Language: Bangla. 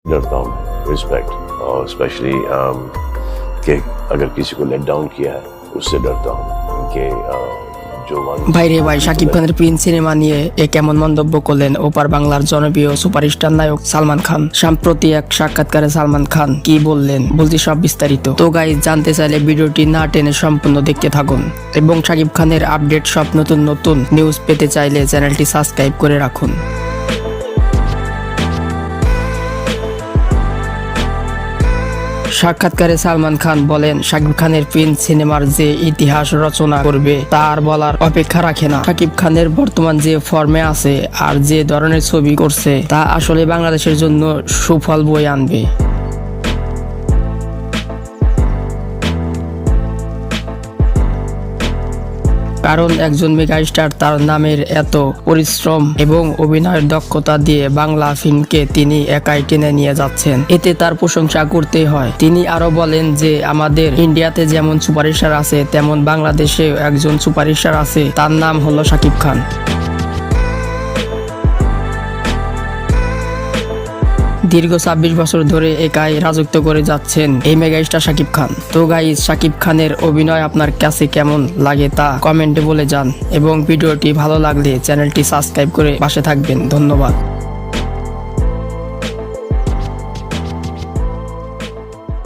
डरता हूँ रिस्पेक्ट और स्पेशली कि अगर किसी को लेट डाउन किया है उससे डरता हूँ कि जो ভাইরে ভাই, শাকিব খানের প্রিন্স সিনেমা নিয়ে কেমন মন্তব্য করলেন ওপার বাংলার জনপ্রিয় সুপারস্টার নায়ক সালমান খান। সাম্প্রতি এক সাক্ষাৎকারে সালমান খান কি বললেন বলছি সব বিস্তারিত। তো গাইস, জানতে চাইলে ভিডিওটি না টেনে সম্পূর্ণ দেখতে থাকুন এবং শাকিব খানের আপডেট সব নতুন নতুন নিউজ পেতে চাইলে চ্যানেলটি সাবস্ক্রাইব করে রাখুন। সাক্ষাৎকারে সালমান খান বলেন, শাকিব খানের প্রিন্স সিনেমার যে ইতিহাস রচনা করবে তার বলার অপেক্ষা রাখে না। শাকিব খানের বর্তমান যে ফর্মে আছে আর যে ধরনের ছবি করছে তা আসলে বাংলাদেশের জন্য সুফল বয়ে আনবে। কারণ একজন মেগাস্টার তার নামের এত পরিশ্রম এবং অভিনয়ের দক্ষতা দিয়ে বাংলা ফিল্মকে তিনি একাই টেনে নিয়ে যাচ্ছেন, এতে তার প্রশংসা করতেই হয়। তিনি আরো বলেন যে আমাদের ইন্ডিয়াতে যেমন সুপারস্টার আছে তেমন বাংলাদেশে একজন সুপারস্টার আছে, তার নাম হলো শাকিব খান। দীর্ঘ 26 বছর ধরে একাই রাজত্ব করে যাচ্ছেন এই মেগাস্টার শাকিব খান। তো গাইস, শাকিব খানের অভিনয় আপনার কাছে কেমন লাগে তা কমেন্টে বলে যান এবং ভিডিওটি ভালো লাগলে চ্যানেলটি সাবস্ক্রাইব করে পাশে থাকবেন। ধন্যবাদ।